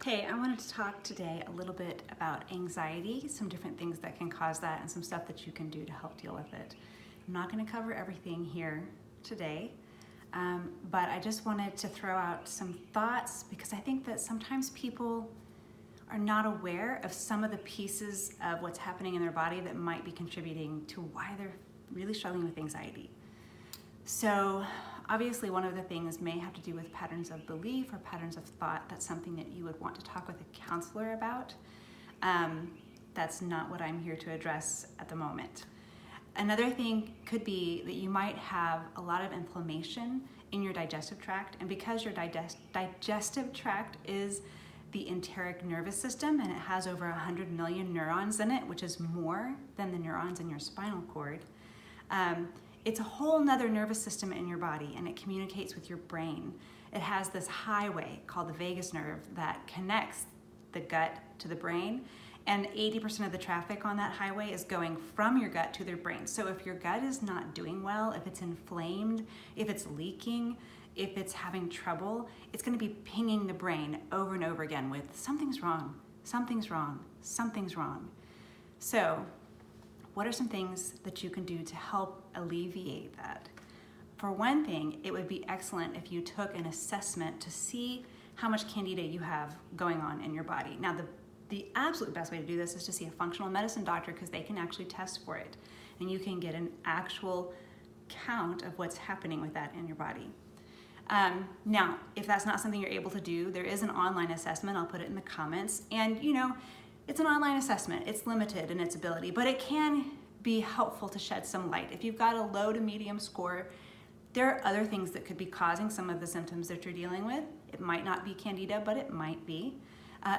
Hey, I wanted to talk today a little bit about anxiety, some different things that can cause that, and some stuff that you can do to help deal with it. I'm not going to cover everything here today, but I just wanted to throw out some thoughts because I think that sometimes people are not aware of some of the pieces of what's happening in their body that might be contributing to why they're really struggling with anxiety. So obviously one of the things may have to do with patterns of belief or patterns of thought. That's something that you would want to talk with a counselor about. That's not what I'm here to address at the moment. Another thing could be that you might have a lot of inflammation in your digestive tract, and because your digestive tract is the enteric nervous system and it has over 100 million neurons in it, which is more than the neurons in your spinal cord, it's a whole nother nervous system in your body, and it communicates with your brain. It has this highway called the vagus nerve that connects the gut to the brain, and 80% of the traffic on that highway is going from your gut to the brain. So if your gut is not doing well, if it's inflamed, if it's leaking, if it's having trouble, it's going to be pinging the brain over and over again with something's wrong, something's wrong, something's wrong. So what are some things that you can do to help alleviate that? For one thing, it would be excellent if you took an assessment to see how much candida you have going on in your body. Now, the absolute best way to do this is to see a functional medicine doctor because they can actually test for it, and you can get an actual count of what's happening with that in your body. Now, if that's not something you're able to do, there is an online assessment. I'll put it in the comments, and it's an online assessment. It's limited in its ability, but it can be helpful to shed some light. If you've got a low to medium score, there are other things that could be causing some of the symptoms that you're dealing with. It might not be candida, but it might be.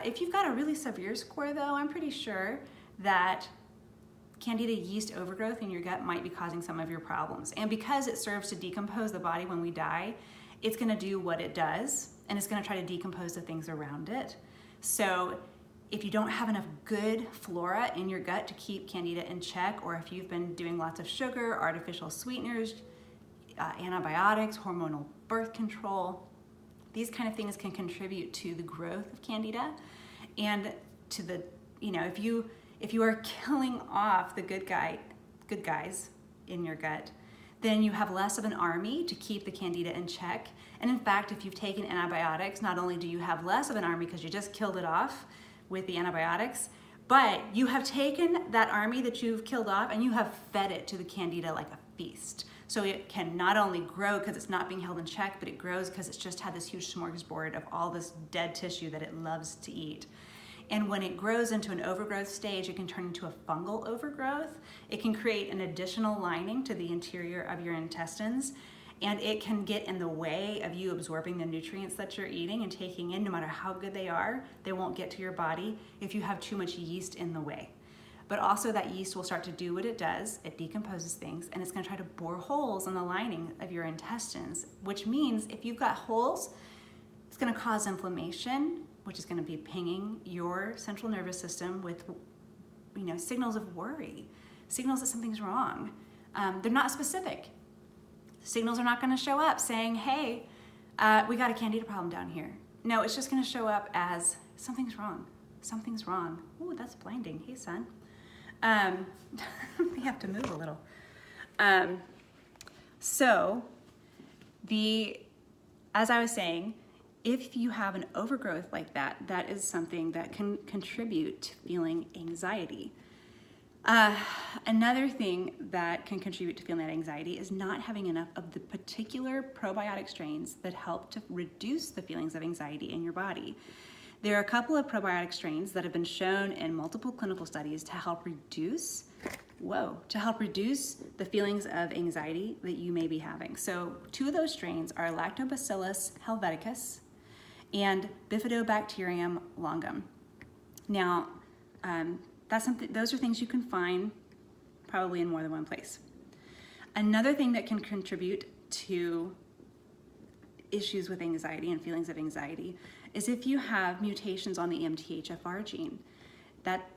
If you've got a really severe score though, I'm pretty sure that candida yeast overgrowth in your gut might be causing some of your problems. And because it serves to decompose the body when we die, it's gonna do what it does, and it's gonna try to decompose the things around it. So if you don't have enough good flora in your gut to keep candida in check, or if you've been doing lots of sugar, artificial sweeteners, antibiotics, hormonal birth control, these kind of things can contribute to the growth of candida and to the, if you are killing off the good guys in your gut, then you have less of an army to keep the candida in check. And in fact, if you've taken antibiotics, not only do you have less of an army because you just killed it off with the antibiotics, but you have taken that army that you've killed off and you have fed it to the candida like a feast. So it can not only grow because it's not being held in check, but it grows because it's just had this huge smorgasbord of all this dead tissue that it loves to eat. And when it grows into an overgrowth stage, it can turn into a fungal overgrowth. It can create an additional lining to the interior of your intestines, and it can get in the way of you absorbing the nutrients that you're eating and taking in. No matter how good they are, they won't get to your body if you have too much yeast in the way. But also that yeast will start to do what it does. It decomposes things, and it's gonna try to bore holes in the lining of your intestines, which means if you've got holes, it's gonna cause inflammation, which is gonna be pinging your central nervous system with signals of worry, signals that something's wrong. They're not specific. Signals are not gonna show up saying, hey, we got a candida problem down here. No, it's just gonna show up as something's wrong, something's wrong. Ooh, that's blinding, hey son. We have to move a little. As I was saying, if you have an overgrowth like that, that is something that can contribute to feeling anxiety. Another thing that can contribute to feeling that anxiety is not having enough of the particular probiotic strains that help to reduce the feelings of anxiety in your body. There are a couple of probiotic strains that have been shown in multiple clinical studies to help reduce the feelings of anxiety that you may be having. So two of those strains are Lactobacillus helveticus and Bifidobacterium longum. Now, those are things you can find probably in more than one place. Another thing that can contribute to issues with anxiety and feelings of anxiety is if you have mutations on the MTHFR gene. That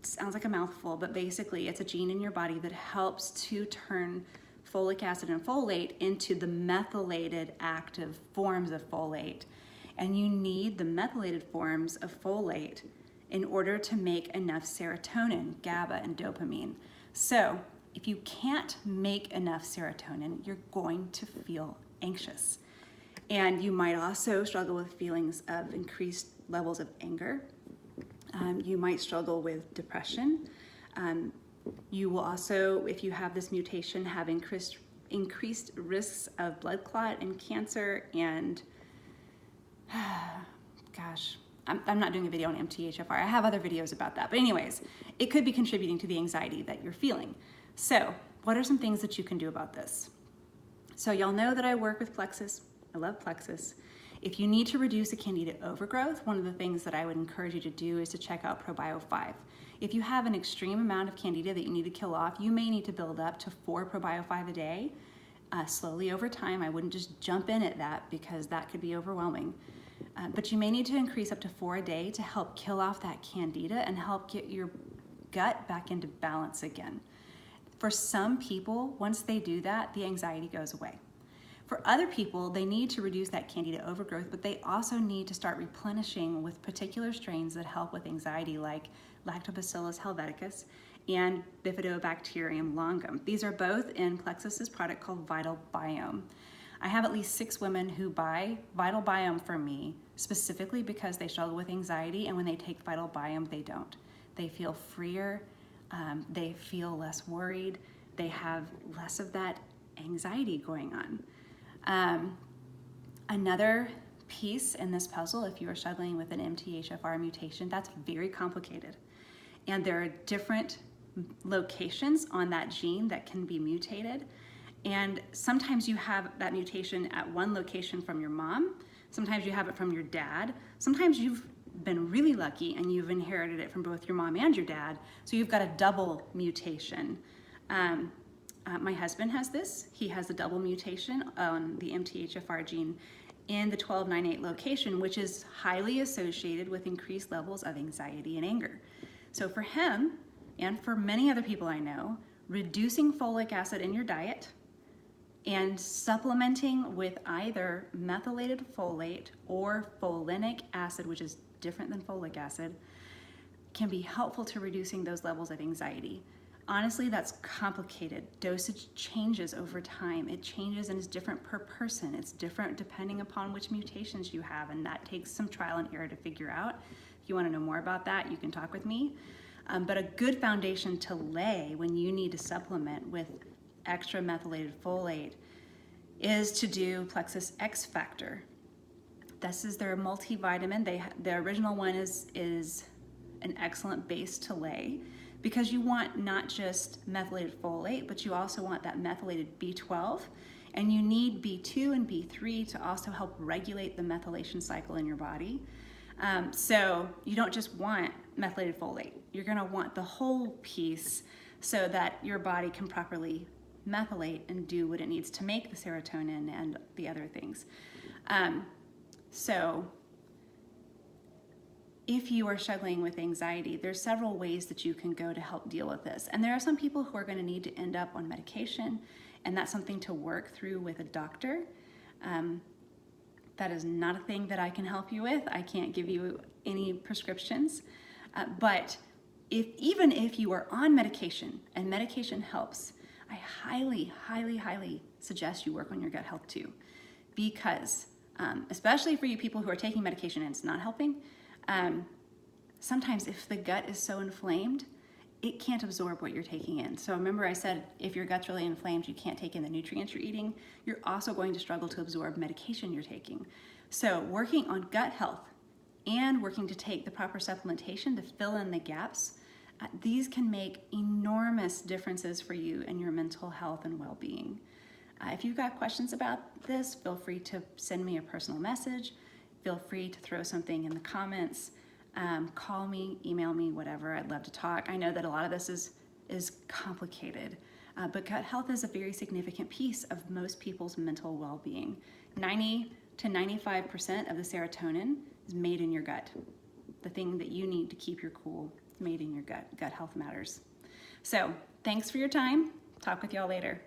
sounds like a mouthful, but basically it's a gene in your body that helps to turn folic acid and folate into the methylated active forms of folate. and you need the methylated forms of folate in order to make enough serotonin, GABA, and dopamine. So if you can't make enough serotonin, you're going to feel anxious. And you might also struggle with feelings of increased levels of anger. You might struggle with depression. You will also, if you have this mutation, have increased risks of blood clot and cancer and, gosh, I'm not doing a video on MTHFR. I have other videos about that. But anyways, it could be contributing to the anxiety that you're feeling. So what are some things that you can do about this? So y'all know that I work with Plexus. I love Plexus. If you need to reduce a candida overgrowth, one of the things that I would encourage you to do is to check out ProBio 5. If you have an extreme amount of candida that you need to kill off, you may need to build up to 4 ProBio 5 a day, slowly over time. I wouldn't just jump in at that because that could be overwhelming. But you may need to increase up to 4 a day to help kill off that candida and help get your gut back into balance again. For some people, once they do that, the anxiety goes away. For other people, they need to reduce that candida overgrowth, but they also need to start replenishing with particular strains that help with anxiety, like Lactobacillus helveticus and Bifidobacterium longum. These are both in Plexus's product called Vital Biome. I have at least 6 women who buy Vital Biome from me specifically because they struggle with anxiety, and when they take Vital Biome, they don't. They feel freer, they feel less worried, they have less of that anxiety going on. Another piece in this puzzle, if you are struggling with an MTHFR mutation, that's very complicated. And there are different locations on that gene that can be mutated. And sometimes you have that mutation at one location from your mom. Sometimes you have it from your dad. Sometimes you've been really lucky and you've inherited it from both your mom and your dad. So you've got a double mutation. My husband has this. He has a double mutation on the MTHFR gene in the 1298 location, which is highly associated with increased levels of anxiety and anger. So for him, and for many other people I know, reducing folic acid in your diet and supplementing with either methylated folate or folinic acid, which is different than folic acid, can be helpful to reducing those levels of anxiety. Honestly, that's complicated. Dosage changes over time. It changes and is different per person. It's different depending upon which mutations you have, and that takes some trial and error to figure out. If you want to know more about that, you can talk with me. But a good foundation to lay when you need to supplement with extra methylated folate is to do Plexus X Factor. This is their multivitamin. The original one is an excellent base to lay, because you want not just methylated folate, but you also want that methylated B12, and you need B2 and B3 to also help regulate the methylation cycle in your body. So you don't just want methylated folate. You're gonna want the whole piece so that your body can properly methylate and do what it needs to make the serotonin and the other things. So if you are struggling with anxiety, there's several ways that you can go to help deal with this. And there are some people who are going to need to end up on medication, and that's something to work through with a doctor. That is not a thing that I can help you with. I can't give you any prescriptions. But even if you are on medication and medication helps, I highly, highly, highly suggest you work on your gut health too. Because, especially for you people who are taking medication and it's not helping, sometimes if the gut is so inflamed, it can't absorb what you're taking in. So remember I said, if your gut's really inflamed, you can't take in the nutrients you're eating. You're also going to struggle to absorb medication you're taking. So working on gut health and working to take the proper supplementation to fill in the gaps, these can make enormous differences for you and your mental health and well-being. If you've got questions about this, feel free to send me a personal message. Feel free to throw something in the comments. Call me, email me, whatever. I'd love to talk. I know that a lot of this is complicated, but gut health is a very significant piece of most people's mental well-being. 90 to 95% of the serotonin is made in your gut. The thing that you need to keep your cool is made in your gut. Gut health matters. So thanks for your time. Talk with y'all later.